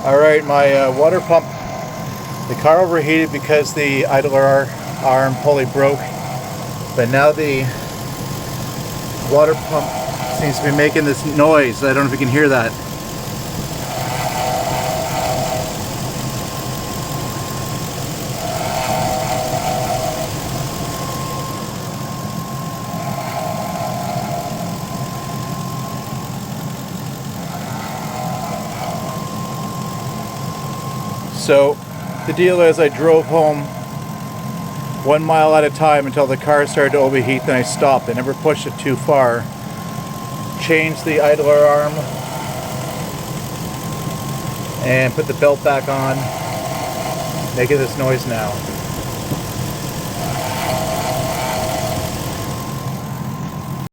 Alright, my water pump, the car overheated because the idler arm pulley broke, but now the water pump seems to be making this noise. I don't know if you can hear that. So the deal is I drove home 1 mile at a time until the car started to overheat, then I stopped. I never pushed it too far. Changed the idler arm and put the belt back on, making this noise now.